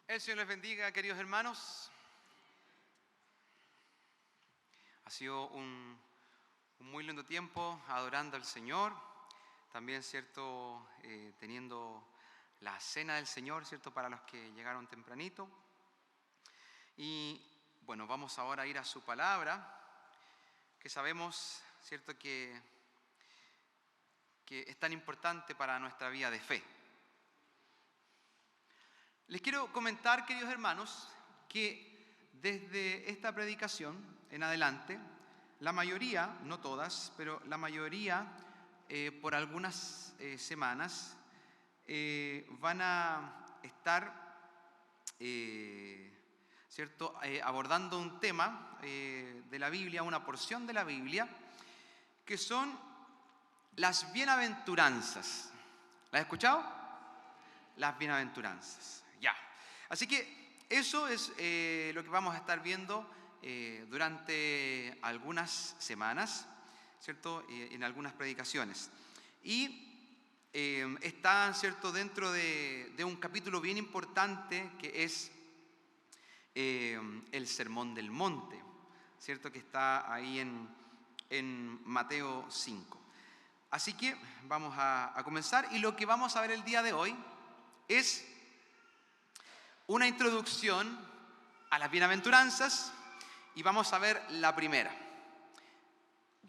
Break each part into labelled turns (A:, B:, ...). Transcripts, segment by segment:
A: El Señor les bendiga, queridos hermanos. Ha sido un muy lindo tiempo adorando al Señor. También, ¿cierto? Teniendo la cena del Señor, ¿cierto? Para los que llegaron tempranito. Y bueno, vamos ahora a ir a su palabra, que sabemos, ¿cierto? Que es tan importante para nuestra vida de fe. Les quiero comentar, queridos hermanos, que desde esta predicación en adelante, la mayoría, no todas, pero la mayoría, por algunas semanas, van a estar, ¿cierto? Abordando un tema de la Biblia, una porción de la Biblia, que son las bienaventuranzas. ¿Las has escuchado? Las bienaventuranzas. Ya. Así que eso es lo que vamos a estar viendo durante algunas semanas, ¿cierto? En algunas predicaciones. Y está, ¿cierto?, dentro de un capítulo bien importante que es el Sermón del Monte, ¿cierto? Que está ahí en Mateo 5. Así que vamos a comenzar, y lo que vamos a ver el día de hoy es una introducción a las bienaventuranzas, y vamos a ver la primera.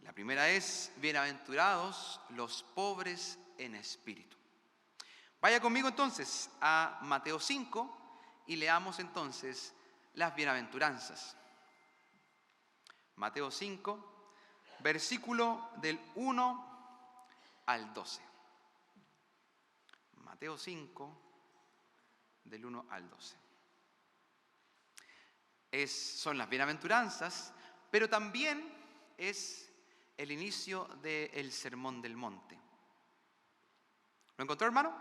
A: La primera es: bienaventurados los pobres en espíritu. Vaya conmigo entonces a Mateo 5 y leamos entonces las bienaventuranzas. Mateo 5, versículo del 1 al 12. Mateo 5, del 1 al 12. Son las bienaventuranzas, pero también es el inicio del Sermón del Monte. ¿Lo encontró, hermano?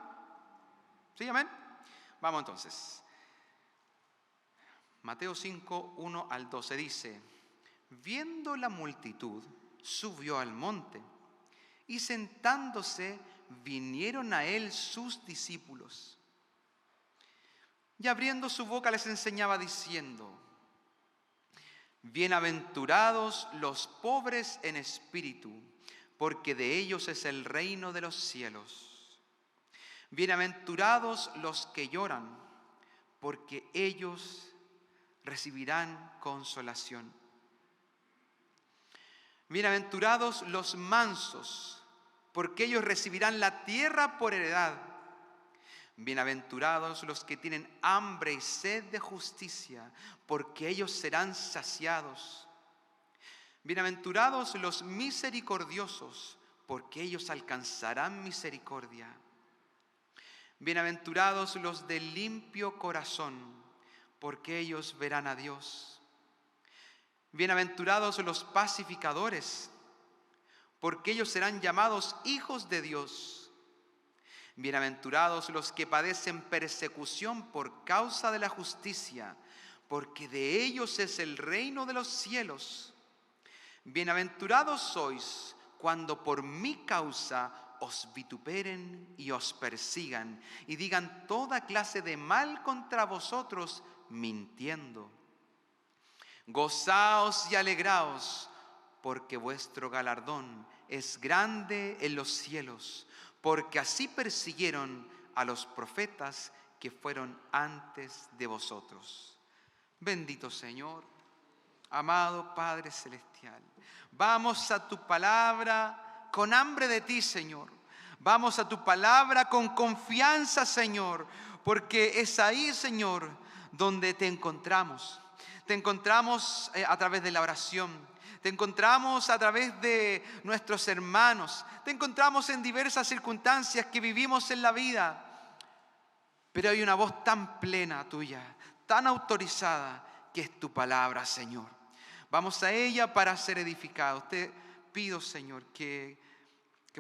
A: ¿Sí, amén? Vamos entonces. Mateo 5, 1 al 12 dice: viendo la multitud, subió al monte, y sentándose vinieron a él sus discípulos. Y abriendo su boca les enseñaba diciendo: bienaventurados los pobres en espíritu, porque de ellos es el reino de los cielos. Bienaventurados los que lloran, porque ellos recibirán consolación. Bienaventurados los mansos, porque ellos recibirán la tierra por heredad. Bienaventurados los que tienen hambre y sed de justicia, porque ellos serán saciados. Bienaventurados los misericordiosos, porque ellos alcanzarán misericordia. Bienaventurados los de limpio corazón, porque ellos verán a Dios. Bienaventurados los pacificadores, porque ellos serán llamados hijos de Dios. Bienaventurados los que padecen persecución por causa de la justicia, porque de ellos es el reino de los cielos. Bienaventurados sois cuando por mi causa os vituperen y os persigan, y digan toda clase de mal contra vosotros, mintiendo. Gozaos y alegraos, porque vuestro galardón es grande en los cielos, porque así persiguieron a los profetas que fueron antes de vosotros. Bendito Señor, amado Padre Celestial, vamos a tu palabra con hambre de ti, Señor. Vamos a tu palabra con confianza, Señor, porque es ahí, Señor, donde te encontramos. Te encontramos a través de la oración. Te encontramos a través de nuestros hermanos. Te encontramos en diversas circunstancias que vivimos en la vida. Pero hay una voz tan plena tuya, tan autorizada, que es tu palabra, Señor. Vamos a ella para ser edificados. Te pido, Señor, que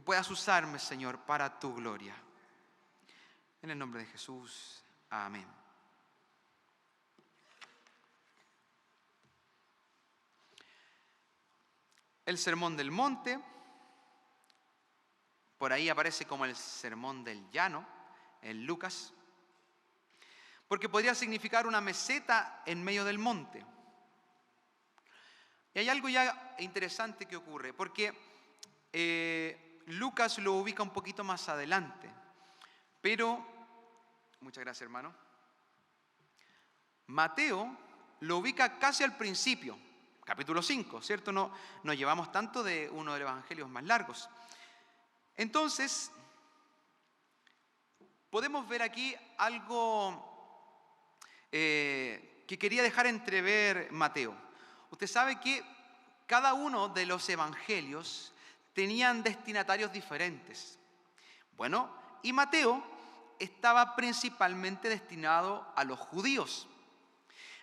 A: puedas usarme, Señor, para tu gloria. En el nombre de Jesús. Amén. El Sermón del Monte, por ahí aparece como el Sermón del Llano, en Lucas. porque podría significar una meseta en medio del monte. Y hay algo ya interesante que ocurre, porque Lucas lo ubica un poquito más adelante, pero, muchas gracias hermano, Mateo lo ubica casi al principio, capítulo 5, ¿cierto? No nos llevamos tanto de uno de los evangelios más largos. Entonces, podemos ver aquí algo que quería dejar entrever Mateo. Usted sabe que cada uno de los evangelios tenían destinatarios diferentes. Bueno, y Mateo estaba principalmente destinado a los judíos.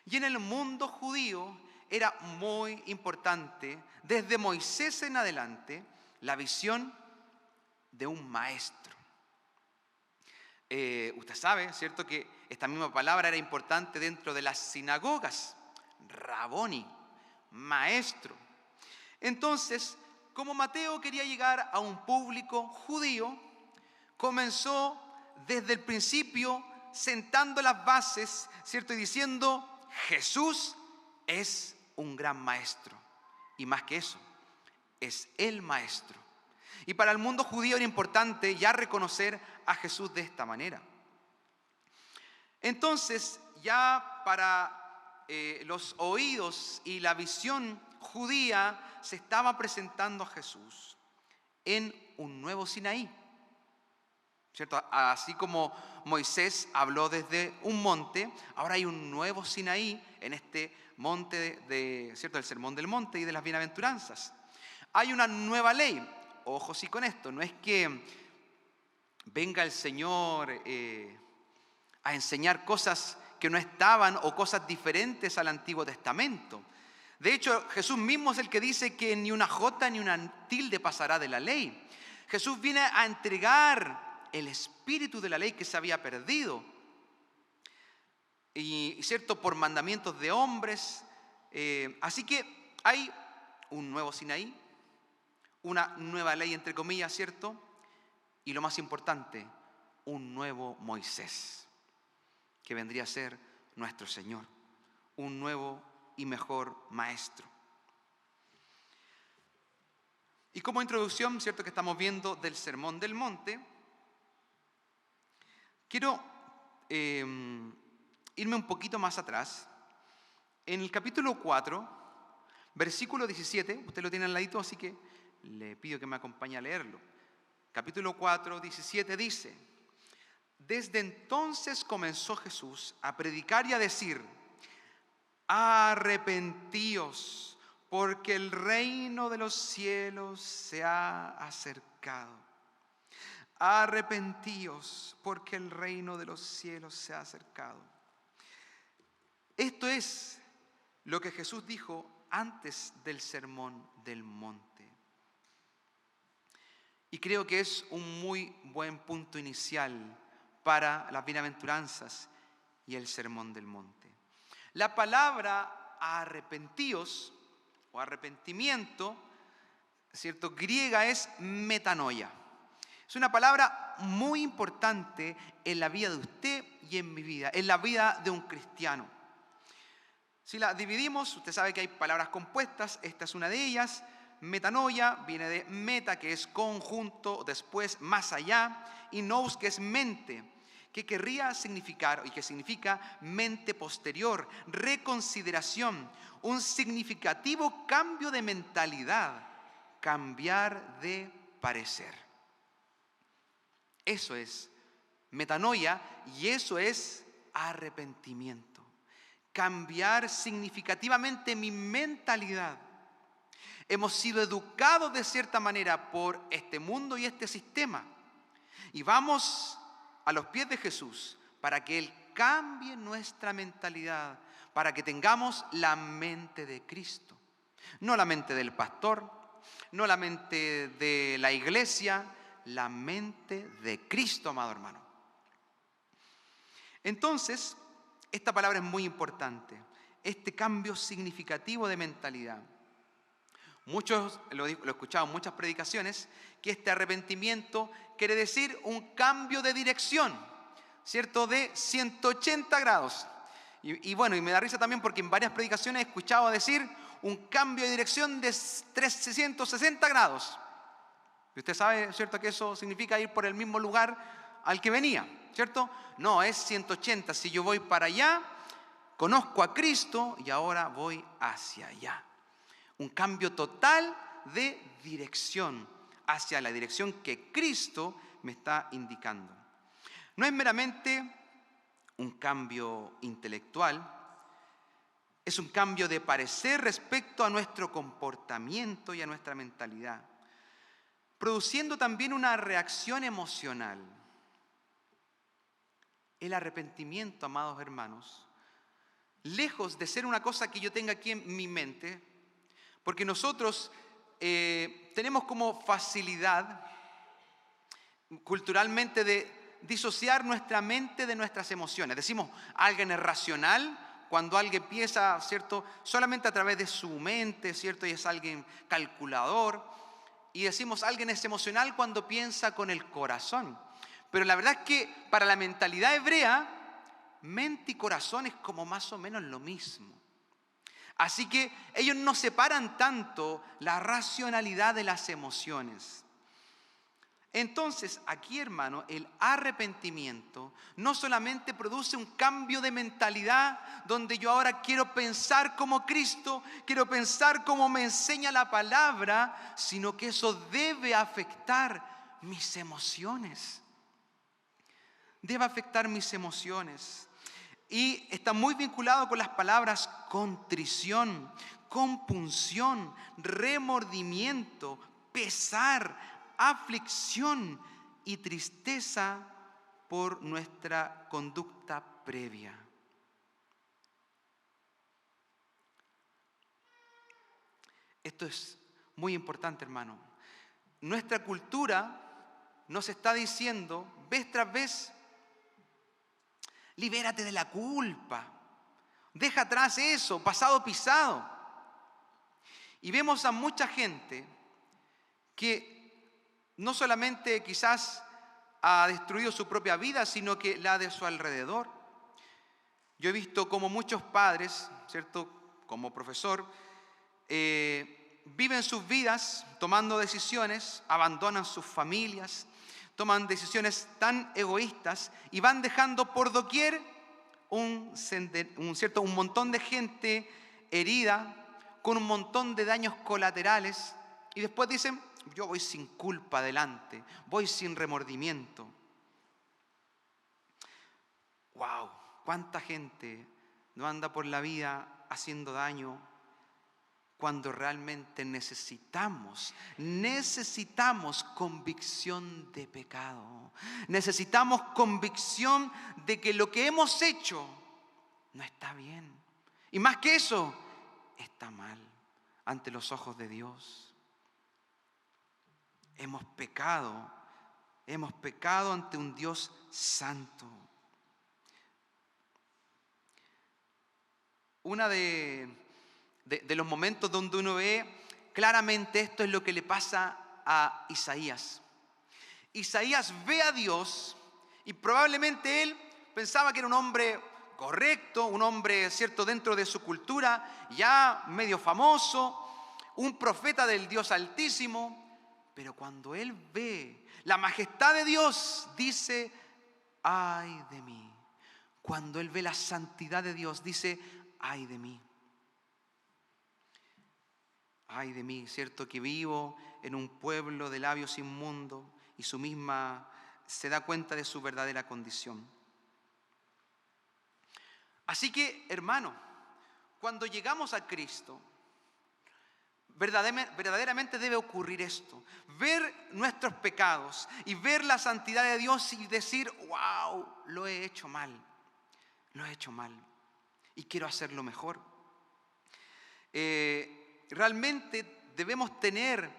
A: Y en el mundo judío era muy importante, desde Moisés en adelante, la visión de un maestro. Usted sabe, ¿cierto?, que esta misma palabra era importante dentro de las sinagogas. Raboni, maestro. Entonces, como Mateo quería llegar a un público judío, comenzó desde el principio sentando las bases, ¿cierto?, y diciendo: Jesús es un gran maestro. Y más que eso, es el maestro. Y para el mundo judío era importante ya reconocer a Jesús de esta manera. Entonces, ya para los oídos y la visión judía, se estaba presentando a Jesús en un nuevo Sinaí, ¿cierto? Así como Moisés habló desde un monte, ahora hay un nuevo Sinaí en este monte ¿cierto?, del Sermón del Monte y de las Bienaventuranzas. Hay una nueva ley. Ojo sí con esto, no es que venga el Señor a enseñar cosas que no estaban o cosas diferentes al Antiguo Testamento. De hecho, Jesús mismo es el que dice que ni una jota ni una tilde pasará de la ley. Jesús viene a entregar el espíritu de la ley que se había perdido. Y cierto, por mandamientos de hombres. Así que hay un nuevo Sinaí, una nueva ley entre comillas, ¿cierto? Y lo más importante, un nuevo Moisés, que vendría a ser nuestro Señor, un nuevo y mejor maestro. Y como introducción, ¿cierto?, que estamos viendo del Sermón del Monte, quiero irme un poquito más atrás. En el capítulo 4, versículo 17, usted lo tiene al ladito, así que le pido que me acompañe a leerlo. Capítulo 4, 17 dice: Desde entonces comenzó Jesús a predicar y a decir: arrepentíos, porque el reino de los cielos se ha acercado. Arrepentíos, porque el reino de los cielos se ha acercado. Esto es lo que Jesús dijo antes del Sermón del Monte. Y creo que es un muy buen punto inicial para las bienaventuranzas y el Sermón del Monte. La palabra arrepentíos o arrepentimiento, ¿cierto?, griega es metanoia. Es una palabra muy importante en la vida de usted y en mi vida, en la vida de un cristiano. Si la dividimos, usted sabe que hay palabras compuestas, esta es una de ellas. Metanoia viene de meta, que es conjunto, después más allá, y nous, que es mente, que querría significar y que significa mente posterior, reconsideración, un significativo cambio de mentalidad, cambiar de parecer. Eso es metanoia y eso es arrepentimiento. Cambiar significativamente mi mentalidad. Hemos sido educados de cierta manera por este mundo y este sistema. Y vamos a los pies de Jesús para que Él cambie nuestra mentalidad, para que tengamos la mente de Cristo. No la mente del pastor, no la mente de la iglesia, la mente de Cristo, amado hermano. Entonces, esta palabra es muy importante, este cambio significativo de mentalidad. Muchos lo he escuchado en muchas predicaciones, que este arrepentimiento quiere decir un cambio de dirección. ¿cierto?, de 180 grados. Y bueno, y me da risa también porque en varias predicaciones he escuchado decir un cambio de dirección de 360 grados. Y usted sabe, ¿cierto?, que eso significa ir por el mismo lugar al que venía, ¿cierto? No, es 180. Si yo voy para allá, conozco a Cristo y ahora voy hacia allá. Un cambio total de dirección hacia la dirección que Cristo me está indicando. No es meramente un cambio intelectual, es un cambio de parecer respecto a nuestro comportamiento y a nuestra mentalidad, produciendo también una reacción emocional. El arrepentimiento, amados hermanos, lejos de ser una cosa que yo tenga aquí en mi mente, porque nosotros tenemos como facilidad culturalmente de disociar nuestra mente de nuestras emociones. Decimos, alguien es racional cuando alguien piensa, ¿cierto?, solamente a través de su mente, ¿cierto?, y es alguien calculador. Y decimos, alguien es emocional cuando piensa con el corazón. Pero la verdad es que para la mentalidad hebrea, mente y corazón es como más o menos lo mismo. Así que ellos no separan tanto la racionalidad de las emociones. Entonces, aquí, hermano, el arrepentimiento no solamente produce un cambio de mentalidad donde yo ahora quiero pensar como Cristo, quiero pensar como me enseña la palabra, sino que eso debe afectar mis emociones. Debe afectar mis emociones. Y está muy vinculado con las palabras contrición, compunción, remordimiento, pesar, aflicción y tristeza por nuestra conducta previa. Esto es muy importante, hermano. Nuestra cultura nos está diciendo vez tras vez: libérate de la culpa, deja atrás eso, pasado pisado. Y vemos a mucha gente que no solamente quizás ha destruido su propia vida, sino que la de su alrededor. Yo he visto como muchos padres, ¿cierto?, como profesor, viven sus vidas tomando decisiones, abandonan sus familias, toman decisiones tan egoístas y van dejando por doquier un montón de gente herida, con un montón de daños colaterales, y después dicen: yo voy sin culpa adelante, voy sin remordimiento. ¡Wow! ¿Cuánta gente no anda por la vida haciendo daño cuando realmente necesitamos convicción de pecado? Necesitamos convicción de que lo que hemos hecho no está bien. Y más que eso, está mal ante los ojos de Dios. Hemos pecado ante un Dios santo. Una de los momentos donde uno ve claramente esto es lo que le pasa a Isaías. Isaías ve a Dios y probablemente él pensaba que era un hombre correcto, un hombre, ¿cierto?, dentro de su cultura, ya medio famoso, un profeta del Dios Altísimo. Pero cuando él ve la majestad de Dios, dice: ay de mí. Cuando él ve la santidad de Dios, dice: ay de mí. Ay de mí, ¿cierto?, que vivo en un pueblo de labios inmundos, y su misma se da cuenta de su verdadera condición. Así que, hermano, cuando llegamos a Cristo, verdaderamente debe ocurrir esto: ver nuestros pecados y ver la santidad de Dios y decir: wow, lo he hecho mal y quiero hacerlo mejor. Realmente debemos tener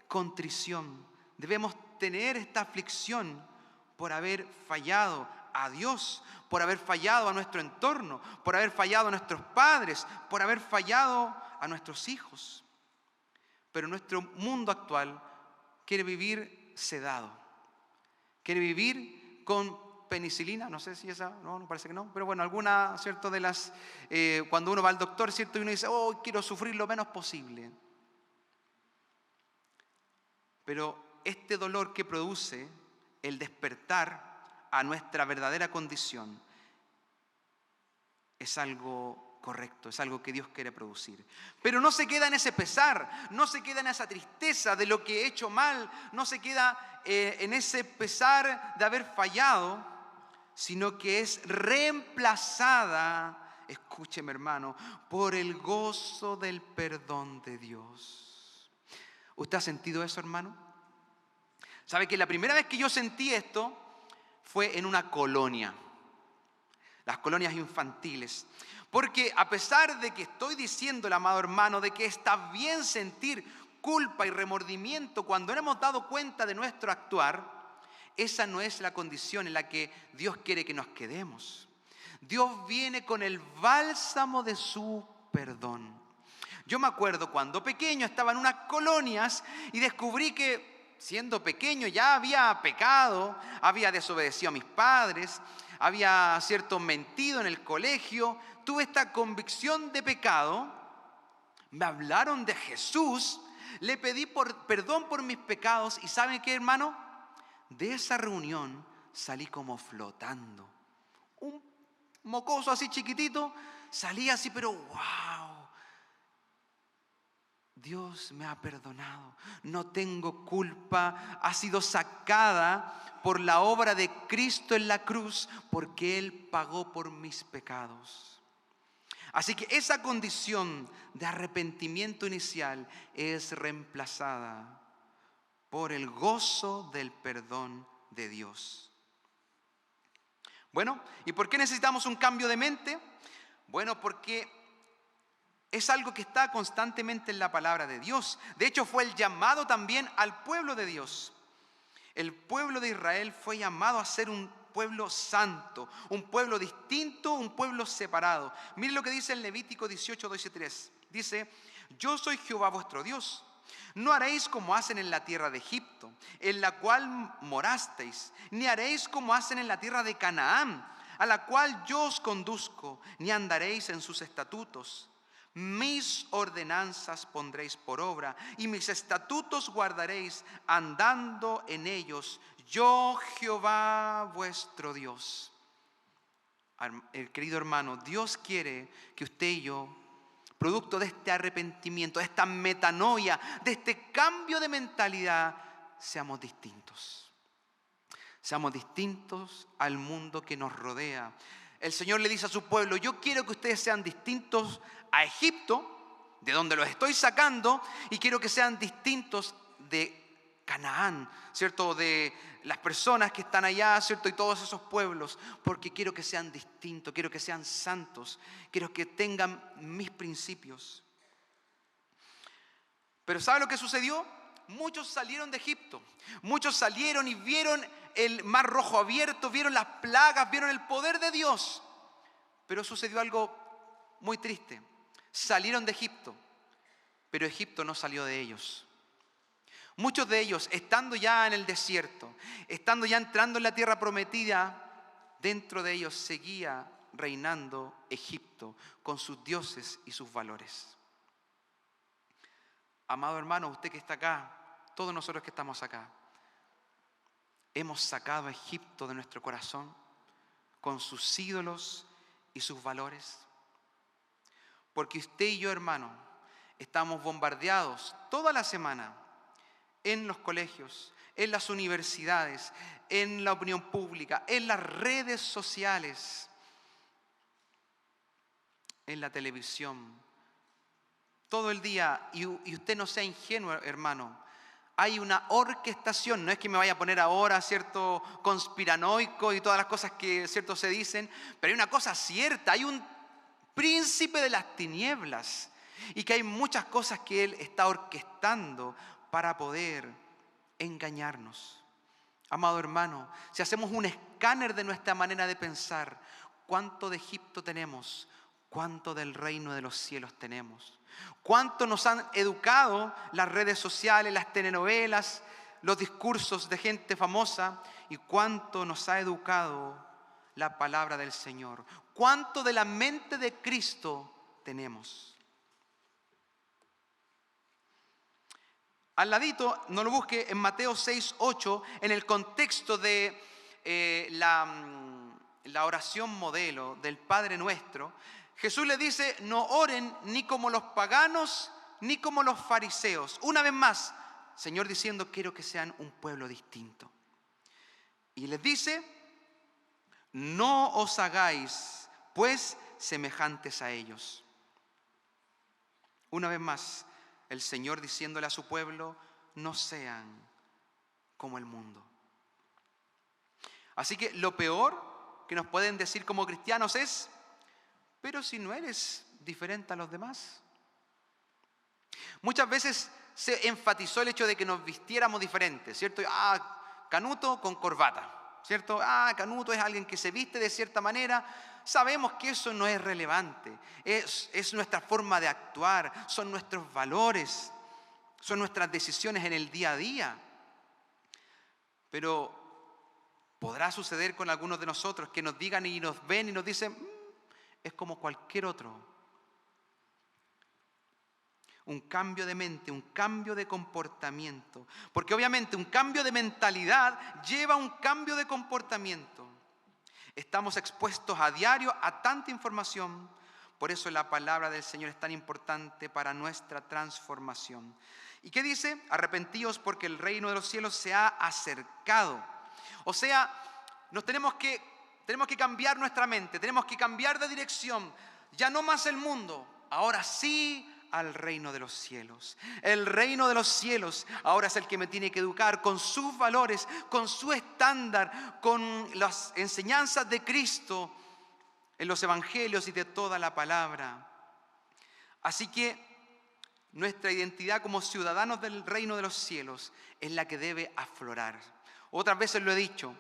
A: contrición, debemos tener esta aflicción por haber fallado a Dios, por haber fallado a nuestro entorno, por haber fallado a nuestros padres, por haber fallado a nuestros hijos. Pero nuestro mundo actual quiere vivir sedado, quiere vivir con penicilina, no sé si esa, no parece que no, pero bueno, alguna, ¿cierto? De las, cuando uno va al doctor, ¿cierto? Y uno dice, oh, quiero sufrir lo menos posible. Pero este dolor que produce el despertar a nuestra verdadera condición es algo correcto, es algo que Dios quiere producir. Pero no se queda en ese pesar, no se queda en esa tristeza de lo que he hecho mal, no se queda en ese pesar de haber fallado, sino que es reemplazada, escúcheme hermano, por el gozo del perdón de Dios. ¿Usted ha sentido eso, hermano? ¿Sabe que la primera vez que yo sentí esto fue en una colonia? Las colonias infantiles. Porque a pesar de que estoy diciéndole, amado hermano, de que está bien sentir culpa y remordimiento cuando no hemos dado cuenta de nuestro actuar, esa no es la condición en la que Dios quiere que nos quedemos. Dios viene con el bálsamo de su perdón. Yo me acuerdo cuando pequeño estaba en unas colonias y descubrí que siendo pequeño ya había pecado, había desobedecido a mis padres, había mentido en el colegio, tuve esta convicción de pecado, me hablaron de Jesús, le pedí perdón por mis pecados y ¿saben qué, hermano? De esa reunión salí como flotando. Un mocoso así chiquitito, salí así, pero wow, Dios me ha perdonado, no tengo culpa, ha sido sacada por la obra de Cristo en la cruz, porque Él pagó por mis pecados. Así que esa condición de arrepentimiento inicial es reemplazada por el gozo del perdón de Dios. Bueno, ¿y por qué necesitamos un cambio de mente? Bueno, porque es algo que está constantemente en la palabra de Dios. De hecho, fue el llamado también al pueblo de Dios. El pueblo de Israel fue llamado a ser un pueblo santo, un pueblo distinto, un pueblo separado. Miren lo que dice el Levítico 18, 2 y 3. Dice, yo soy Jehová vuestro Dios. No haréis como hacen en la tierra de Egipto, en la cual morasteis, ni haréis como hacen en la tierra de Canaán, a la cual yo os conduzco, ni andaréis en sus estatutos. Mis ordenanzas pondréis por obra y mis estatutos guardaréis andando en ellos. Yo, Jehová vuestro Dios. Querido hermano, Dios quiere que usted y yo, producto de este arrepentimiento, de esta metanoia, de este cambio de mentalidad, seamos distintos. Seamos distintos al mundo que nos rodea. El Señor le dice a su pueblo, yo quiero que ustedes sean distintos a Egipto, de donde los estoy sacando, y quiero que sean distintos de Canaán, ¿cierto? De las personas que están allá, ¿cierto? Y todos esos pueblos, porque quiero que sean distintos, quiero que sean santos, quiero que tengan mis principios. Pero ¿sabe lo que sucedió? Muchos salieron de Egipto, muchos salieron y vieron el mar rojo abierto, vieron las plagas, vieron el poder de Dios. Pero sucedió algo muy triste. Salieron de Egipto, pero Egipto no salió de ellos. Muchos de ellos, estando ya en el desierto, estando ya entrando en la tierra prometida, dentro de ellos seguía reinando Egipto con sus dioses y sus valores. Amado hermano, usted que está acá, todos nosotros que estamos acá, hemos sacado a Egipto de nuestro corazón con sus ídolos y sus valores. Porque usted y yo, hermano, estamos bombardeados toda la semana en los colegios, en las universidades, en la opinión pública, en las redes sociales, en la televisión. Todo el día, y usted no sea ingenuo, hermano, hay una orquestación, no es que me vaya a poner ahora, ¿cierto?, conspiranoico y todas las cosas que, ¿cierto?, se dicen, pero hay una cosa cierta, hay un príncipe de las tinieblas y que hay muchas cosas que él está orquestando para poder engañarnos. Amado hermano, si hacemos un escáner de nuestra manera de pensar, ¿cuánto de Egipto tenemos? ¿Cuánto del reino de los cielos tenemos? ¿Cuánto nos han educado las redes sociales, las telenovelas, los discursos de gente famosa y cuánto nos ha educado la palabra del Señor. Cuánto de la mente de Cristo tenemos. Al ladito, no lo busque, en Mateo 6:8, en el contexto de la oración modelo del Padre Nuestro, Jesús le dice: no oren ni como los paganos ni como los fariseos. Una vez más, Señor diciendo: quiero que sean un pueblo distinto. Y les dice: no os hagáis pues semejantes a ellos. Una vez más, el Señor diciéndole a su pueblo: no sean como el mundo. Así que lo peor que nos pueden decir como cristianos es: pero si no eres diferente a los demás. Muchas veces se enfatizó el hecho de que nos vistiéramos diferentes, ¿cierto? Canuto con corbata, ¿cierto? Canuto es alguien que se viste de cierta manera. Sabemos que eso no es relevante. Es nuestra forma de actuar, son nuestros valores, son nuestras decisiones en el día a día. Pero podrá suceder con algunos de nosotros que nos digan y nos ven y nos dicen: es como cualquier otro. Un cambio de mente, un cambio de comportamiento. Porque obviamente un cambio de mentalidad lleva a un cambio de comportamiento. Estamos expuestos a diario a tanta información. Por eso la palabra del Señor es tan importante para nuestra transformación. ¿Y qué dice? Arrepentíos porque el reino de los cielos se ha acercado. O sea, tenemos que cambiar nuestra mente, tenemos que cambiar de dirección. Ya no más el mundo, ahora sí al reino de los cielos. El reino de los cielos ahora es el que me tiene que educar con sus valores, con su estándar, con las enseñanzas de Cristo en los evangelios y de toda la palabra. Así que nuestra identidad como ciudadanos del reino de los cielos es la que debe aflorar. Otras veces lo he dicho.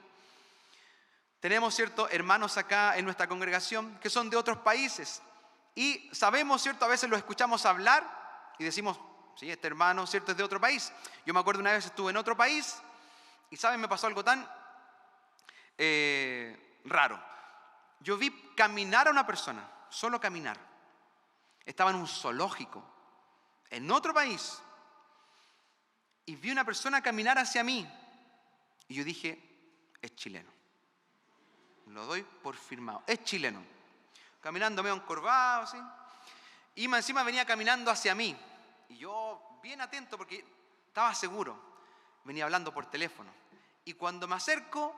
A: Tenemos, ¿cierto?, hermanos acá en nuestra congregación que son de otros países. Y sabemos, ¿cierto?, a veces los escuchamos hablar y decimos: sí, este hermano, ¿cierto?, es de otro país. Yo me acuerdo una vez estuve en otro país y, ¿saben?, me pasó algo tan raro. Yo vi caminar a una persona, solo caminar. Estaba en un zoológico, en otro país. Y vi una persona caminar hacia mí. Y yo dije: es chileno. Lo doy por firmado. Es chileno. Caminando medio encorvado, así. Y encima venía caminando hacia mí. Y yo, bien atento, porque estaba seguro. Venía hablando por teléfono. Y cuando me acerco,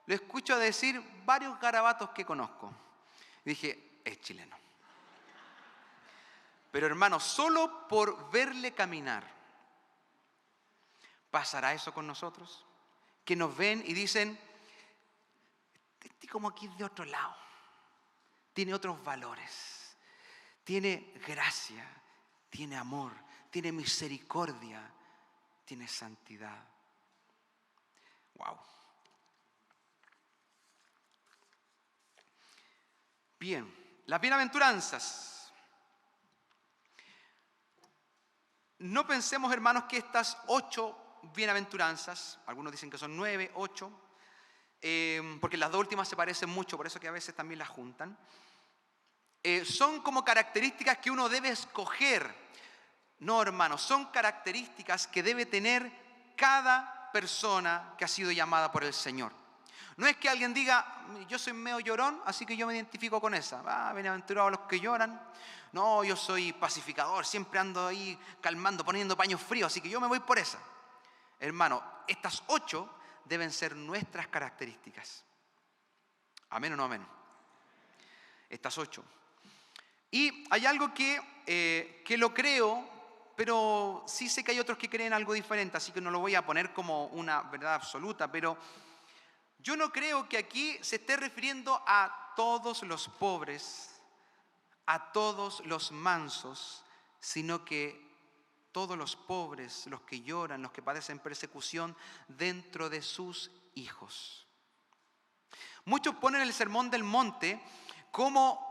A: lo escucho decir varios garabatos que conozco. Y dije: es chileno. Pero hermano, solo por verle caminar, ¿pasará eso con nosotros? Que nos ven y dicen: este como aquí es de otro lado. Tiene otros valores, tiene gracia, tiene amor, tiene misericordia, tiene santidad. Wow. Bien, las bienaventuranzas. No pensemos, hermanos, que estas 8 bienaventuranzas, algunos dicen que son 9, 8, porque las 2 últimas se parecen mucho, por eso que a veces también las juntan. Son como características que uno debe escoger. No, hermanos, son características que debe tener cada persona que ha sido llamada por el Señor. No es que alguien diga: yo soy medio llorón, así que yo me identifico con esa. Bienaventurados los que lloran. No, yo soy pacificador, siempre ando ahí calmando, poniendo paños fríos, así que yo me voy por esa. Hermano, estas 8 deben ser nuestras características. ¿Amén o no amén? Estas 8. Y hay algo que lo creo, pero sí sé que hay otros que creen algo diferente, así que no lo voy a poner como una verdad absoluta, pero yo no creo que aquí se esté refiriendo a todos los pobres, a todos los mansos, sino que todos los pobres, los que lloran, los que padecen persecución dentro de sus hijos. Muchos ponen el Sermón del Monte como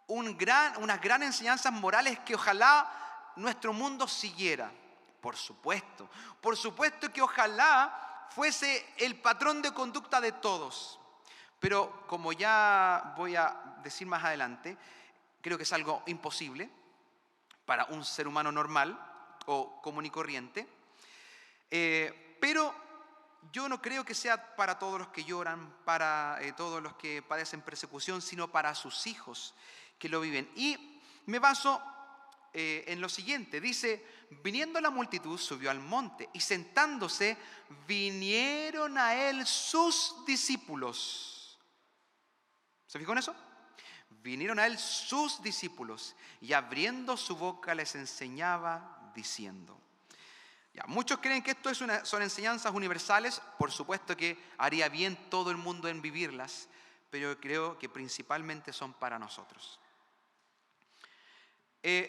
A: unas grandes enseñanzas morales que ojalá nuestro mundo siguiera. Por supuesto que ojalá fuese el patrón de conducta de todos. Pero como ya voy a decir más adelante, creo que es algo imposible para un ser humano normal o común y corriente. Pero yo no creo que sea para todos los que lloran, para todos los que padecen persecución, sino para sus hijos que lo viven. Y me baso en lo siguiente. Dice, viniendo la multitud, subió al monte y sentándose, vinieron a él sus discípulos. ¿Se fijó en eso? Vinieron a él sus discípulos y abriendo su boca les enseñaba diciendo. Ya, muchos creen que esto son enseñanzas universales. Por supuesto que haría bien todo el mundo en vivirlas, pero yo creo que principalmente son para nosotros.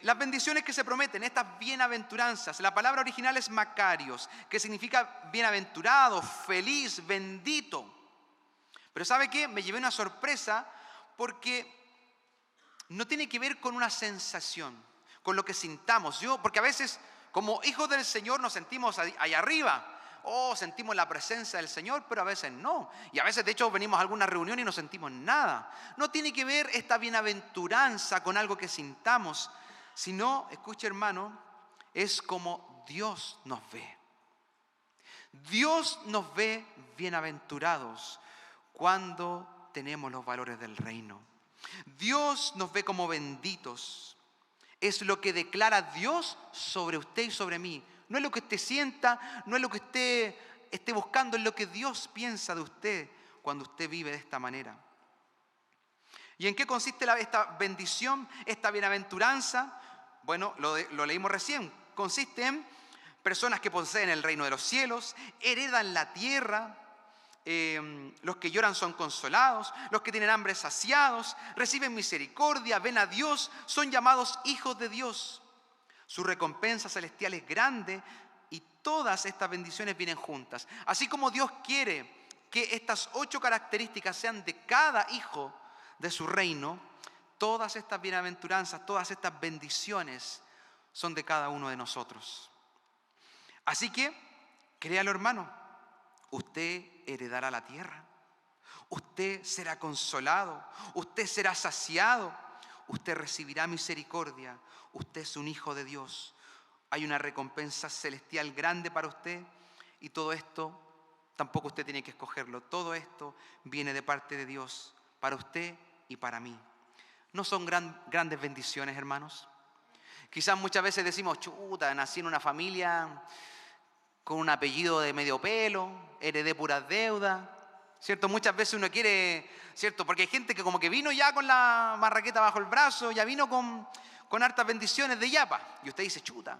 A: Las bendiciones que se prometen, estas bienaventuranzas, la palabra original es Macarios, que significa bienaventurado, feliz, bendito. Pero ¿sabe qué? Me llevé una sorpresa porque no tiene que ver con una sensación, con lo que sintamos. Porque a veces, como hijos del Señor, nos sentimos ahí arriba. Sentimos la presencia del Señor, pero a veces no. Y a veces, de hecho, venimos a alguna reunión y no sentimos nada. No tiene que ver esta bienaventuranza con algo que sintamos, sino, escuche hermano, es como Dios nos ve. Dios nos ve bienaventurados cuando tenemos los valores del reino. Dios nos ve como benditos. Es lo que declara Dios sobre usted y sobre mí. No es lo que usted sienta, no es lo que usted esté buscando, es lo que Dios piensa de usted cuando usted vive de esta manera. ¿Y en qué consiste esta bendición, esta bienaventuranza? Bueno, lo leímos recién. Consiste en personas que poseen el reino de los cielos, heredan la tierra. Los que lloran son consolados, los que tienen hambre saciados, reciben misericordia, ven a Dios, son llamados hijos de Dios. Su recompensa celestial es grande y todas estas bendiciones vienen juntas. Así como Dios quiere que estas 8 características sean de cada hijo de su reino, todas estas bienaventuranzas, todas estas bendiciones son de cada uno de nosotros. Así que, créalo hermano, usted heredará la tierra, usted será consolado, usted será saciado, usted recibirá misericordia, usted es un hijo de Dios. Hay una recompensa celestial grande para usted y todo esto tampoco usted tiene que escogerlo. Todo esto viene de parte de Dios para usted y para mí. ¿No son grandes bendiciones, hermanos? Quizás muchas veces decimos, chuta, nací en una familia con un apellido de medio pelo, heredé puras deudas, ¿cierto? Muchas veces uno quiere, ¿cierto? Porque hay gente que como que vino ya con la marraqueta bajo el brazo, ya vino con hartas bendiciones de yapa. Y usted dice, chuta.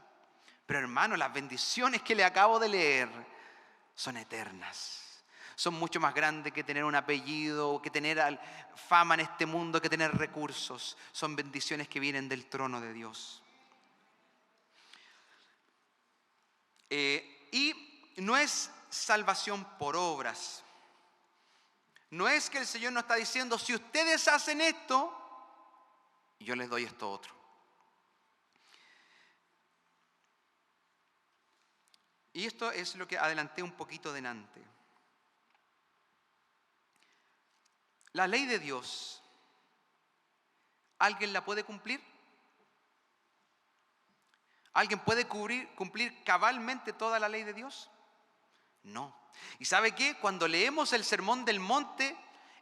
A: Pero hermano, las bendiciones que le acabo de leer son eternas. Son mucho más grandes que tener un apellido, que tener fama en este mundo, que tener recursos. Son bendiciones que vienen del trono de Dios. Y no es salvación por obras. No es que el Señor nos está diciendo, si ustedes hacen esto, yo les doy esto otro. Y esto es lo que adelanté un poquito delante. La ley de Dios, ¿alguien la puede cumplir? ¿Alguien puede cumplir cabalmente toda la ley de Dios? No. ¿Y sabe qué? Cuando leemos el Sermón del Monte,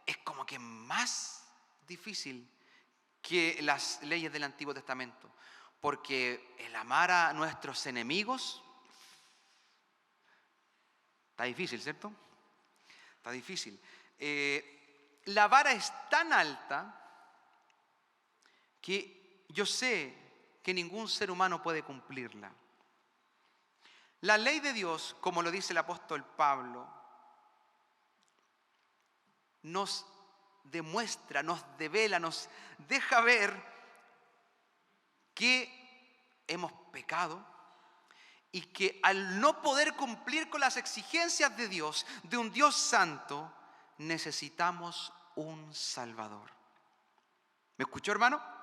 A: es como que más difícil que las leyes del Antiguo Testamento. Porque el amar a nuestros enemigos está difícil, ¿cierto? Está difícil. La vara es tan alta que yo sé que ningún ser humano puede cumplirla. La ley de Dios, como lo dice el apóstol Pablo, nos demuestra, nos devela, nos deja ver que hemos pecado y que al no poder cumplir con las exigencias de Dios, de un Dios santo, necesitamos un Salvador. ¿Me escuchó, hermano?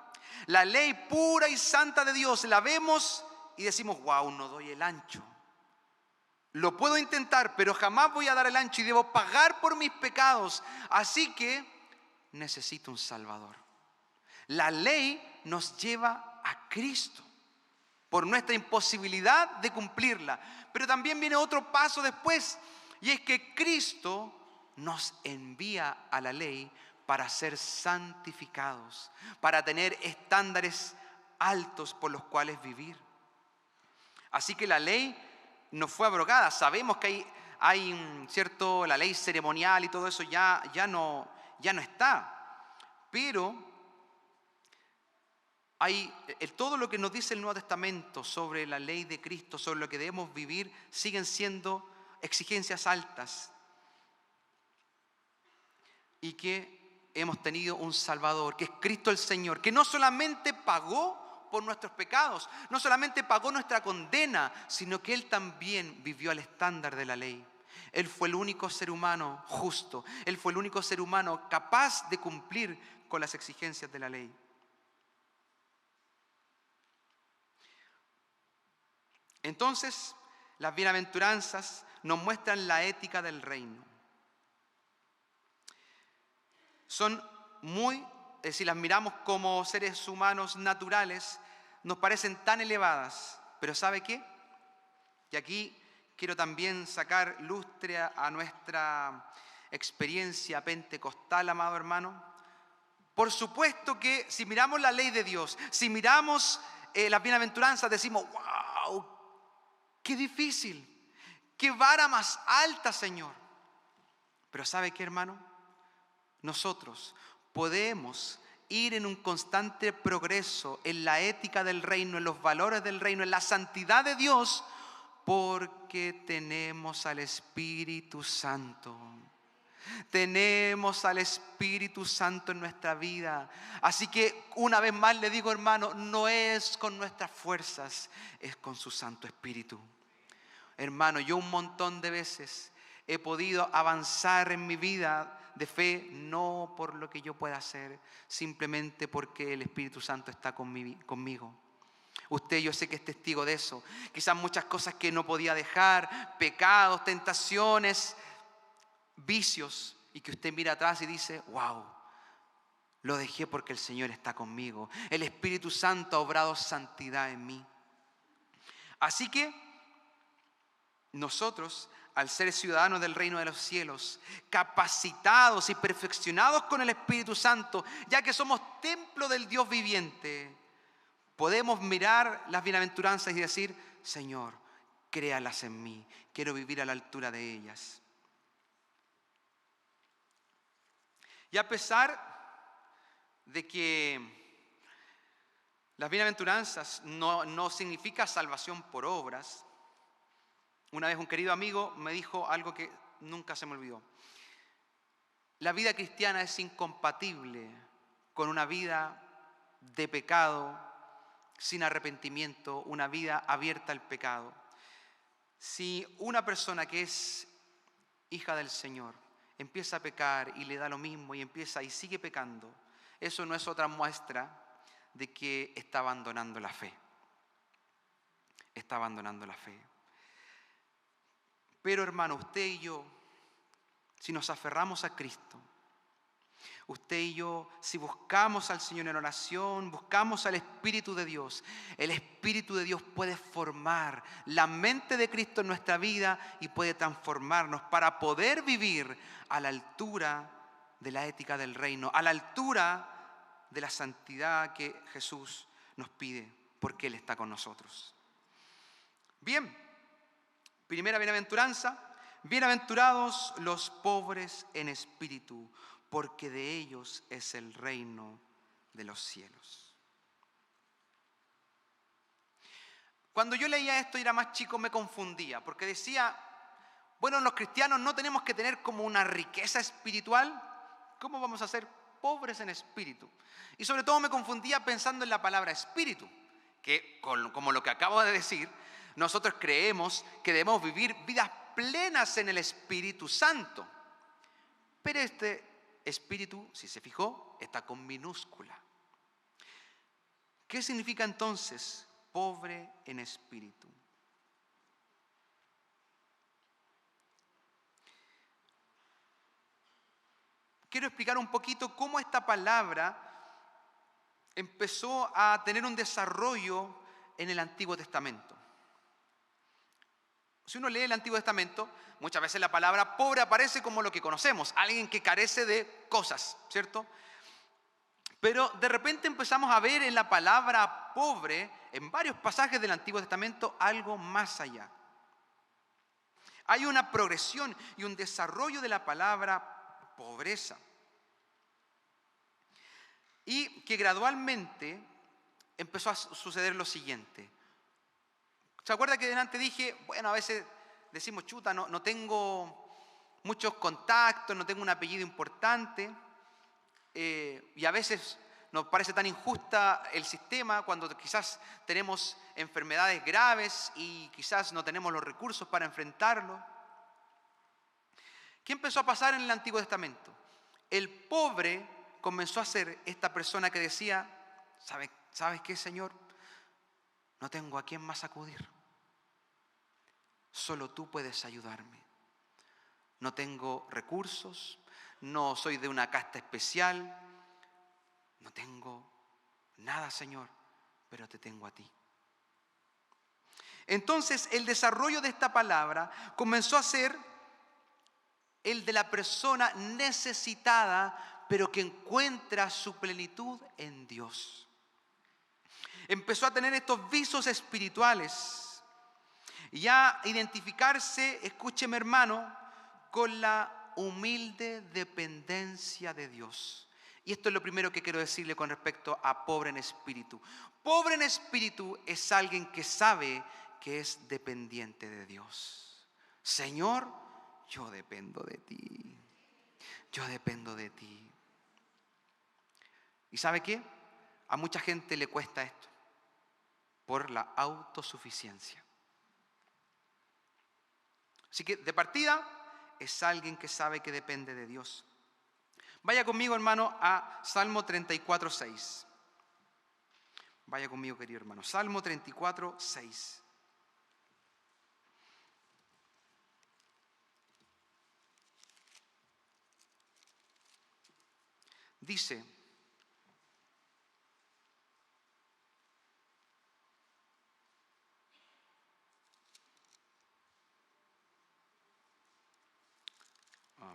A: La ley pura y santa de Dios la vemos y decimos, wow, no doy el ancho. Lo puedo intentar, pero jamás voy a dar el ancho y debo pagar por mis pecados. Así que necesito un Salvador. La ley nos lleva a Cristo por nuestra imposibilidad de cumplirla. Pero también viene otro paso después, y es que Cristo nos envía a la ley para ser santificados, para tener estándares altos por los cuales vivir. Así que la ley no fue abrogada. Sabemos que hay cierto, la ley ceremonial y todo eso ya no está. Pero todo lo que nos dice el Nuevo Testamento sobre la ley de Cristo, sobre lo que debemos vivir, siguen siendo exigencias altas. Y que hemos tenido un Salvador, que es Cristo el Señor, que no solamente pagó por nuestros pecados, no solamente pagó nuestra condena, sino que Él también vivió al estándar de la ley. Él fue el único ser humano justo, Él fue el único ser humano capaz de cumplir con las exigencias de la ley. Entonces, las bienaventuranzas nos muestran la ética del reino. Son si las miramos como seres humanos naturales, nos parecen tan elevadas. Pero ¿sabe qué? Y aquí quiero también sacar lustre a nuestra experiencia pentecostal, amado hermano. Por supuesto que si miramos la ley de Dios, si miramos las bienaventuranzas, decimos, wow, qué difícil, qué vara más alta, Señor. Pero ¿sabe qué, hermano? Nosotros podemos ir en un constante progreso en la ética del reino, en los valores del reino, en la santidad de Dios, porque tenemos al Espíritu Santo. Tenemos al Espíritu Santo en nuestra vida. Así que una vez más le digo, hermano, no es con nuestras fuerzas, es con su Santo Espíritu. Hermano, yo un montón de veces he podido avanzar en mi vida de fe, no por lo que yo pueda hacer, simplemente porque el Espíritu Santo está conmigo. Usted, yo sé que es testigo de eso. Quizás muchas cosas que no podía dejar, pecados, tentaciones, vicios, y que usted mira atrás y dice, wow, lo dejé porque el Señor está conmigo. El Espíritu Santo ha obrado santidad en mí. Así que nosotros, al ser ciudadanos del reino de los cielos, capacitados y perfeccionados con el Espíritu Santo, ya que somos templo del Dios viviente, podemos mirar las bienaventuranzas y decir, Señor, créalas en mí, quiero vivir a la altura de ellas. Y a pesar de que las bienaventuranzas no significa salvación por obras, una vez un querido amigo me dijo algo que nunca se me olvidó. La vida cristiana es incompatible con una vida de pecado, sin arrepentimiento, una vida abierta al pecado. Si una persona que es hija del Señor empieza a pecar y le da lo mismo y sigue pecando, eso no es otra muestra de que está abandonando la fe. Está abandonando la fe. Pero hermano, usted y yo, si nos aferramos a Cristo, usted y yo, si buscamos al Señor en oración, buscamos al Espíritu de Dios, el Espíritu de Dios puede formar la mente de Cristo en nuestra vida y puede transformarnos para poder vivir a la altura de la ética del reino, a la altura de la santidad que Jesús nos pide, porque Él está con nosotros. Bien. Primera bienaventuranza, bienaventurados los pobres en espíritu, porque de ellos es el reino de los cielos. Cuando yo leía esto y era más chico me confundía, porque decía, bueno, los cristianos no tenemos que tener como una riqueza espiritual, ¿cómo vamos a ser pobres en espíritu? Y sobre todo me confundía pensando en la palabra espíritu, que como lo que acabo de decir, nosotros creemos que debemos vivir vidas plenas en el Espíritu Santo. Pero este Espíritu, si se fijó, está con minúscula. ¿Qué significa entonces pobre en espíritu. Quiero explicar un poquito cómo esta palabra empezó a tener un desarrollo en el Antiguo Testamento. Si uno lee el Antiguo Testamento, muchas veces la palabra pobre aparece como lo que conocemos, alguien que carece de cosas, ¿cierto? Pero de repente empezamos a ver en la palabra pobre, en varios pasajes del Antiguo Testamento, algo más allá. Hay una progresión y un desarrollo de la palabra pobreza. Y que gradualmente empezó a suceder lo siguiente. ¿Se acuerda que delante dije, bueno, a veces decimos, chuta, no tengo muchos contactos, no tengo un apellido importante, y a veces nos parece tan injusta el sistema cuando quizás tenemos enfermedades graves y quizás no tenemos los recursos para enfrentarlo? ¿Qué empezó a pasar en el Antiguo Testamento? El pobre comenzó a ser esta persona que decía, ¿sabes qué, Señor? No tengo a quién más acudir. Solo tú puedes ayudarme. No tengo recursos, no soy de una casta especial, no tengo nada, Señor, pero te tengo a ti. Entonces, el desarrollo de esta palabra comenzó a ser el de la persona necesitada, pero que encuentra su plenitud en Dios. Empezó a tener estos visos espirituales y a identificarse, escúcheme hermano, con la humilde dependencia de Dios. Y esto es lo primero que quiero decirle con respecto a pobre en espíritu. Pobre en espíritu es alguien que sabe que es dependiente de Dios. Señor, yo dependo de ti. Yo dependo de ti. ¿Y sabe qué? A mucha gente le cuesta esto por la autosuficiencia. Así que de partida es alguien que sabe que depende de Dios. Vaya conmigo, hermano, a Salmo 34:6. Vaya conmigo, querido hermano. Salmo 34:6. Dice: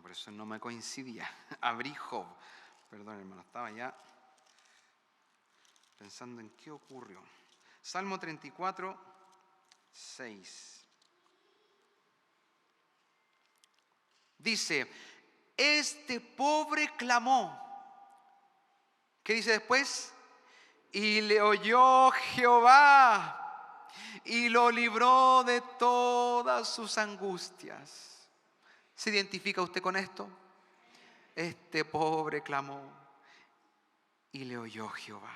A: por eso no me coincidía. Abrí Job. Perdón, hermano, estaba ya pensando en qué ocurrió. Salmo 34:6. Dice: este pobre clamó. ¿Qué dice después? Y le oyó Jehová y lo libró de todas sus angustias. ¿Se identifica usted con esto? Este pobre clamó y le oyó Jehová.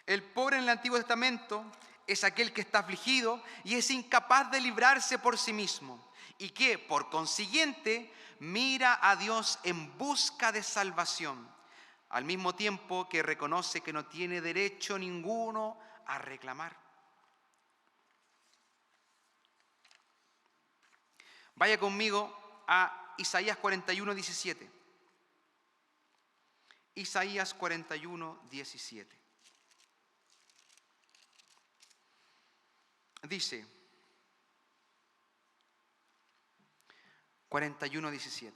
A: El pobre en el Antiguo Testamento es aquel que está afligido y es incapaz de librarse por sí mismo y que, por consiguiente, mira a Dios en busca de salvación, al mismo tiempo que reconoce que no tiene derecho ninguno a reclamar. Vaya conmigo a Isaías 41:17. Isaías 41:17. Dice 41:17.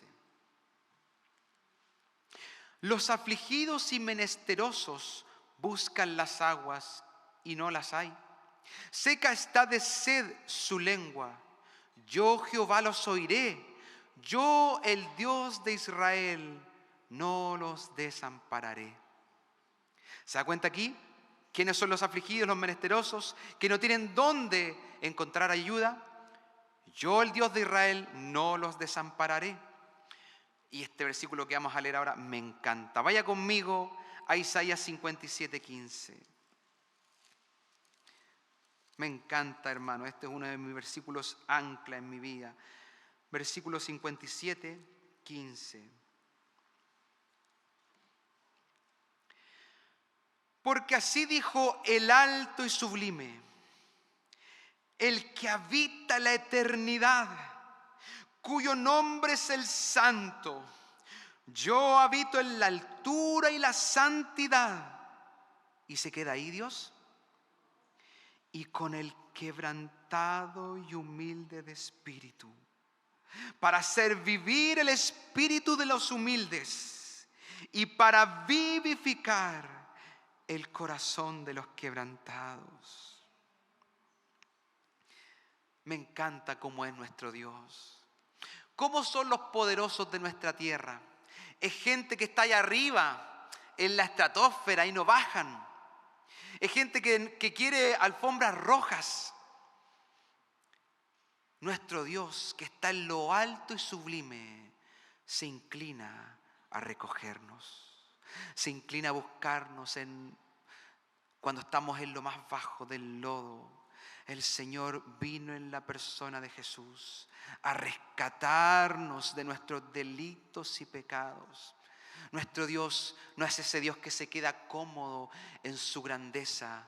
A: Los afligidos y menesterosos buscan las aguas y no las hay. Seca está de sed su lengua. Yo Jehová los oiré. Yo el Dios de Israel no los desampararé. ¿Se da cuenta aquí? ¿Quiénes son los afligidos, los menesterosos, que no tienen dónde encontrar ayuda? Yo el Dios de Israel no los desampararé. Y este versículo que vamos a leer ahora me encanta. Vaya conmigo a Isaías 57:15. Me encanta, hermano. Este es uno de mis versículos ancla en mi vida. Versículo 57:15. Porque así dijo el alto y sublime, el que habita la eternidad, cuyo nombre es el Santo. Yo habito en la altura y la santidad. ¿Y se queda ahí Dios? Y con el quebrantado y humilde de espíritu, para hacer vivir el espíritu de los humildes y para vivificar el corazón de los quebrantados. Me encanta cómo es nuestro Dios. ¿Cómo son los poderosos de nuestra tierra? Es gente que está allá arriba, en la estratosfera, y no bajan. Es gente que quiere alfombras rojas. Nuestro Dios, que está en lo alto y sublime, se inclina a recogernos. Se inclina a buscarnos cuando estamos en lo más bajo del lodo. El Señor vino en la persona de Jesús a rescatarnos de nuestros delitos y pecados. Nuestro Dios no es ese Dios que se queda cómodo en su grandeza,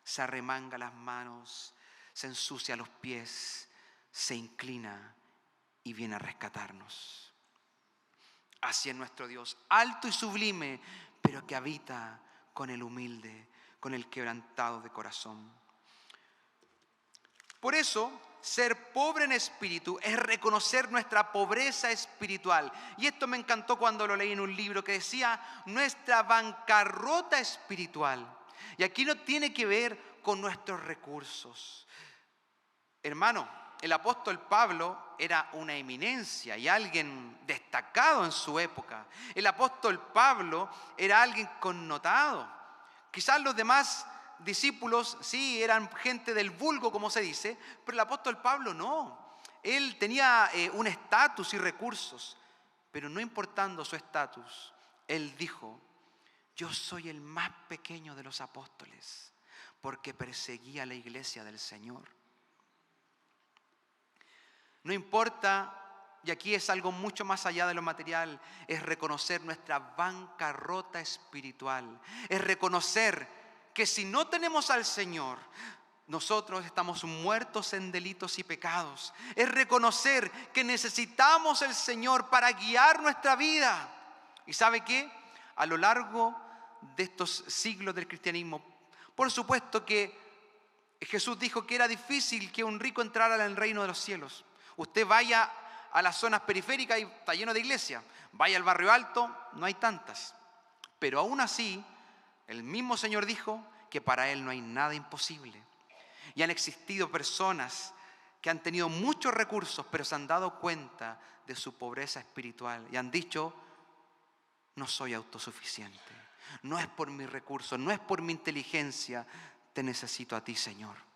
A: se arremanga las manos, se ensucia los pies, se inclina y viene a rescatarnos. Así es nuestro Dios, alto y sublime, pero que habita con el humilde, con el quebrantado de corazón. Por eso, ser pobre en espíritu es reconocer nuestra pobreza espiritual. Y esto me encantó cuando lo leí en un libro que decía nuestra bancarrota espiritual. Y aquí no tiene que ver con nuestros recursos. Hermano, el apóstol Pablo era una eminencia y alguien destacado en su época. El apóstol Pablo era alguien connotado. Quizás los demás discípulos sí eran gente del vulgo, como se dice, pero el apóstol Pablo no. Él tenía un estatus y recursos, pero no importando su estatus, él dijo: yo soy el más pequeño de los apóstoles, porque perseguía la iglesia del Señor. No importa, y aquí es algo mucho más allá de lo material, es reconocer nuestra bancarrota espiritual, es reconocer que si no tenemos al Señor, nosotros estamos muertos en delitos y pecados. Es reconocer que necesitamos al Señor para guiar nuestra vida. ¿Y sabe qué? A lo largo de estos siglos del cristianismo, por supuesto que Jesús dijo que era difícil que un rico entrara en el reino de los cielos. Usted vaya a las zonas periféricas y está lleno de iglesias. Vaya al barrio alto, no hay tantas. Pero aún así, el mismo Señor dijo que para Él no hay nada imposible. Y han existido personas que han tenido muchos recursos, pero se han dado cuenta de su pobreza espiritual y han dicho: no soy autosuficiente, no es por mis recursos, no es por mi inteligencia, te necesito a ti, Señor.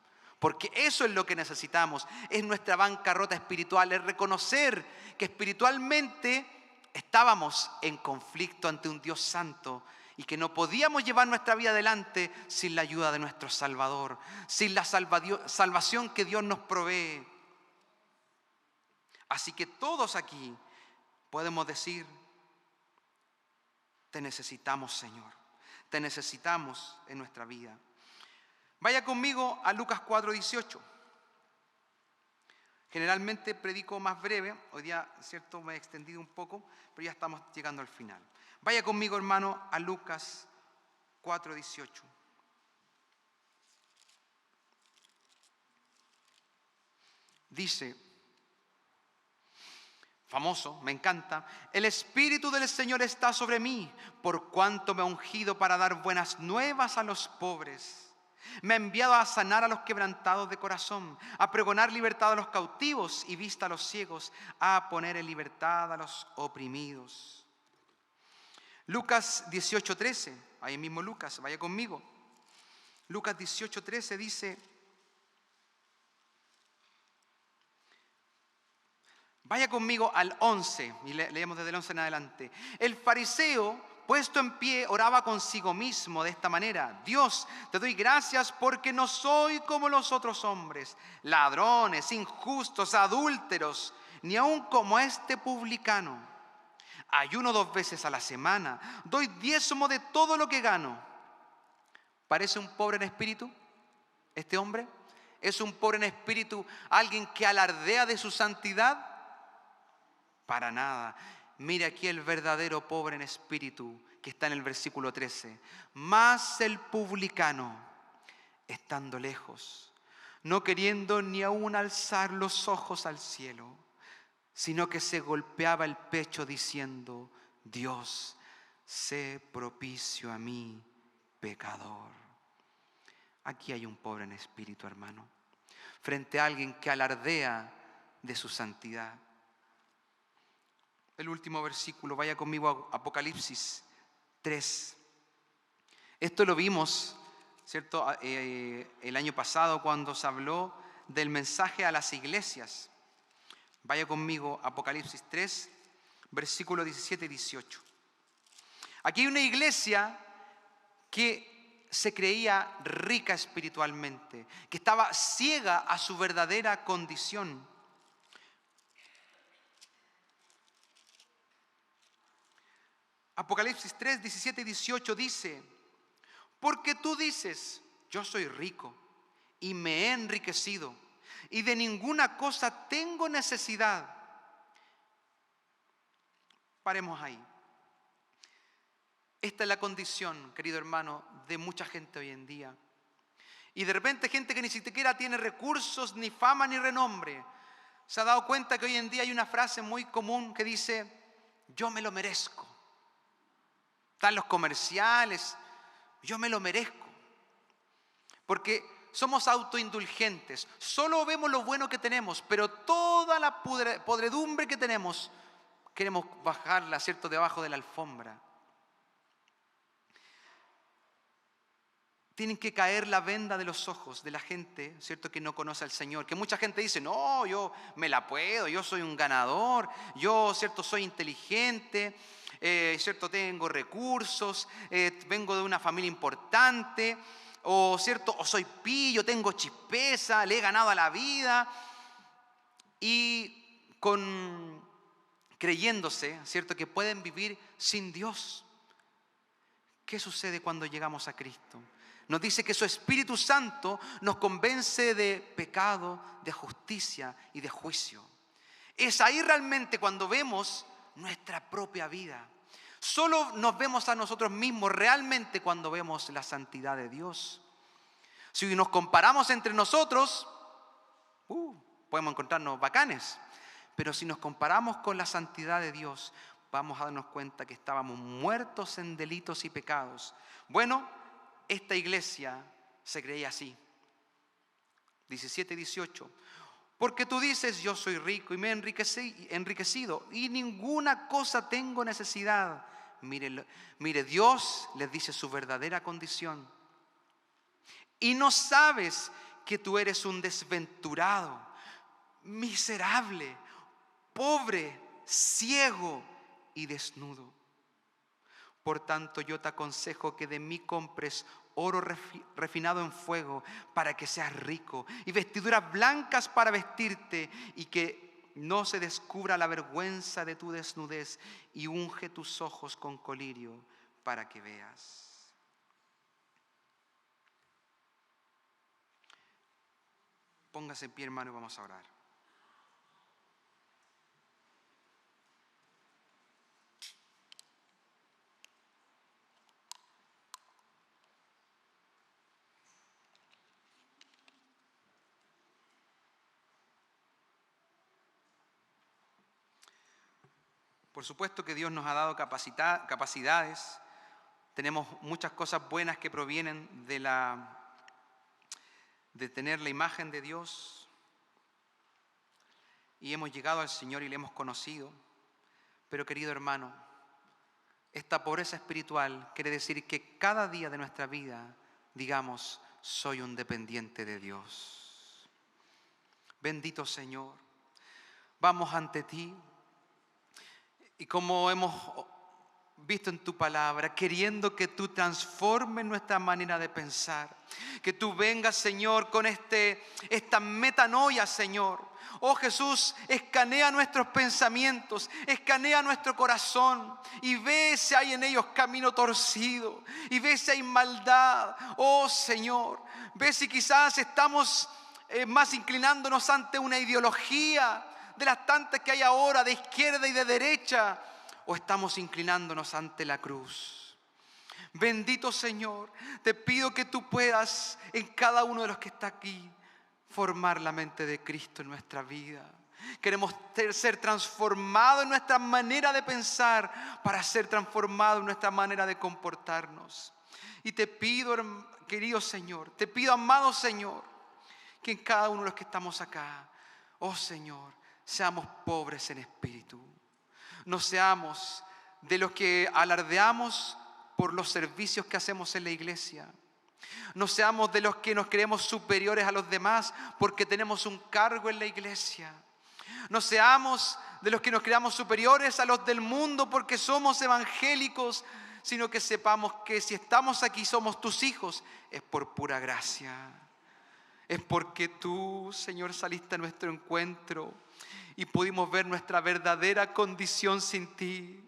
A: Porque eso es lo que necesitamos, es nuestra bancarrota espiritual, es reconocer que espiritualmente estábamos en conflicto ante un Dios santo y que no podíamos llevar nuestra vida adelante sin la ayuda de nuestro Salvador, sin la salvación que Dios nos provee. Así que todos aquí podemos decir: te necesitamos, Señor, te necesitamos en nuestra vida. Vaya conmigo a Lucas 4:18. Generalmente predico más breve, hoy día, cierto, me he extendido un poco, pero ya estamos llegando al final. Vaya conmigo, hermano, a Lucas 4:18. Dice, famoso, me encanta: el Espíritu del Señor está sobre mí, por cuanto me ha ungido para dar buenas nuevas a los pobres. Me ha enviado a sanar a los quebrantados de corazón, a pregonar libertad a los cautivos y vista a los ciegos, a poner en libertad a los oprimidos. Lucas 18:13, ahí mismo Lucas, vaya conmigo. Lucas 18:13 dice: vaya conmigo al 11, y leemos desde el 11 en adelante. El fariseo, puesto en pie, oraba consigo mismo de esta manera: Dios, te doy gracias porque no soy como los otros hombres, ladrones, injustos, adúlteros, ni aun como este publicano. Ayuno 2 veces a la semana, doy diezmo de todo lo que gano. ¿Parece un pobre en espíritu este hombre? ¿Es un pobre en espíritu alguien que alardea de su santidad? Para nada. Mire aquí el verdadero pobre en espíritu que está en el versículo 13. Mas el publicano, estando lejos, no queriendo ni aún alzar los ojos al cielo, sino que se golpeaba el pecho diciendo: Dios, sé propicio a mí, pecador. Aquí hay un pobre en espíritu, hermano, frente a alguien que alardea de su santidad. El último versículo, vaya conmigo a Apocalipsis 3. Esto lo vimos, ¿cierto? El año pasado cuando se habló del mensaje a las iglesias. Vaya conmigo a Apocalipsis 3, versículos 17 y 18. Aquí hay una iglesia que se creía rica espiritualmente, que estaba ciega a su verdadera condición. Apocalipsis 3, 17 y 18 dice: porque tú dices, yo soy rico y me he enriquecido y de ninguna cosa tengo necesidad. Paremos ahí. Esta es la condición, querido hermano, de mucha gente hoy en día. Y de repente gente que ni siquiera tiene recursos, ni fama, ni renombre, se ha dado cuenta que hoy en día hay una frase muy común que dice: yo me lo merezco. Están los comerciales, yo me lo merezco. Porque somos autoindulgentes, solo vemos lo bueno que tenemos, pero toda la podredumbre que tenemos queremos bajarla, ¿cierto?, debajo de la alfombra. Tienen que caer la venda de los ojos de la gente, ¿cierto?, que no conoce al Señor. Que mucha gente dice: no, yo me la puedo, yo soy un ganador, yo, ¿cierto?, soy inteligente, ¿cierto?, tengo recursos, vengo de una familia importante, o, ¿cierto?, o soy pillo, tengo chispeza, le he ganado a la vida. Y creyéndose, ¿cierto?, que pueden vivir sin Dios. ¿Qué sucede cuando llegamos a Cristo? Nos dice que su Espíritu Santo nos convence de pecado, de justicia y de juicio. Es ahí realmente cuando vemos nuestra propia vida. Solo nos vemos a nosotros mismos realmente cuando vemos la santidad de Dios. Si nos comparamos entre nosotros, podemos encontrarnos bacanes. Pero si nos comparamos con la santidad de Dios, vamos a darnos cuenta que estábamos muertos en delitos y pecados. Bueno, esta iglesia se creía así. 17 y 18. Porque tú dices: yo soy rico y me he enriquecido y ninguna cosa tengo necesidad. Mire, Dios les dice su verdadera condición. Y no sabes que tú eres un desventurado, miserable, pobre, ciego y desnudo. Por tanto, yo te aconsejo que de mí compres oro refinado en fuego para que seas rico, y vestiduras blancas para vestirte, y que no se descubra la vergüenza de tu desnudez, y unge tus ojos con colirio para que veas. Póngase en pie, hermano, y vamos a orar. Por supuesto que Dios nos ha dado capacidades. Tenemos muchas cosas buenas que provienen de tener la imagen de Dios. Y hemos llegado al Señor y le hemos conocido. Pero, querido hermano, esta pobreza espiritual quiere decir que cada día de nuestra vida digamos: soy un dependiente de Dios. Bendito Señor, vamos ante ti. Y como hemos visto en tu palabra, queriendo que tú transformes nuestra manera de pensar. Que tú vengas, Señor, con esta metanoia, Señor. Oh Jesús, escanea nuestros pensamientos, escanea nuestro corazón y ve si hay en ellos camino torcido y ve si hay maldad. Oh Señor, ve si quizás estamos más inclinándonos ante una ideología de las tantas que hay ahora, de izquierda y de derecha, o estamos inclinándonos ante la cruz. Bendito Señor, te pido que tú puedas en cada uno de los que está aquí formar la mente de Cristo en nuestra vida. Queremos ser transformados en nuestra manera de pensar para ser transformados en nuestra manera de comportarnos. Y te pido, querido Señor, te pido, amado Señor, que en cada uno de los que estamos acá, oh Señor, seamos pobres en espíritu. No seamos de los que alardeamos por los servicios que hacemos en la iglesia. No seamos de los que nos creemos superiores a los demás porque tenemos un cargo en la iglesia. No seamos de los que nos creamos superiores a los del mundo porque somos evangélicos, sino que sepamos que si estamos aquí, somos tus hijos, es por pura gracia. Es porque tú, Señor, saliste a nuestro encuentro y pudimos ver nuestra verdadera condición sin ti.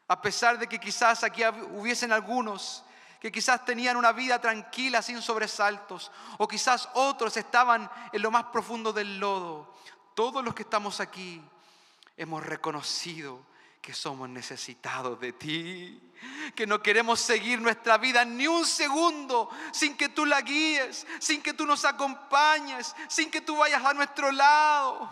A: A pesar de que quizás aquí hubiesen algunos que quizás tenían una vida tranquila, sin sobresaltos, o quizás otros estaban en lo más profundo del lodo. Todos los que estamos aquí hemos reconocido que somos necesitados de ti, que no queremos seguir nuestra vida ni un segundo sin que tú la guíes, sin que tú nos acompañes, sin que tú vayas a nuestro lado.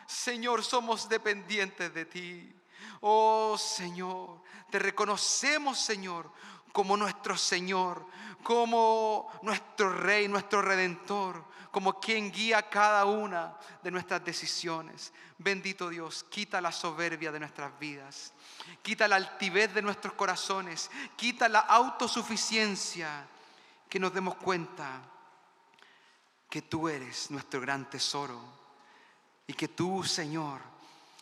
A: Señor, somos dependientes de ti. Oh Señor, te reconocemos, Señor, como nuestro Señor, como nuestro Rey, nuestro Redentor, como quien guía cada una de nuestras decisiones. Bendito Dios, quita la soberbia de nuestras vidas, quita la altivez de nuestros corazones, quita la autosuficiencia, que nos demos cuenta que tú eres nuestro gran tesoro y que tú, Señor,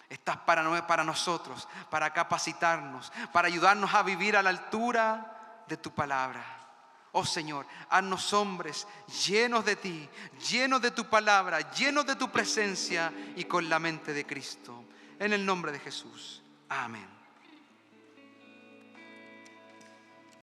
A: estás para nosotros, para capacitarnos, para ayudarnos a vivir a la altura de tu palabra. Oh Señor, haznos hombres llenos de ti, llenos de tu palabra, llenos de tu presencia y con la mente de Cristo. En el nombre de Jesús. Amén.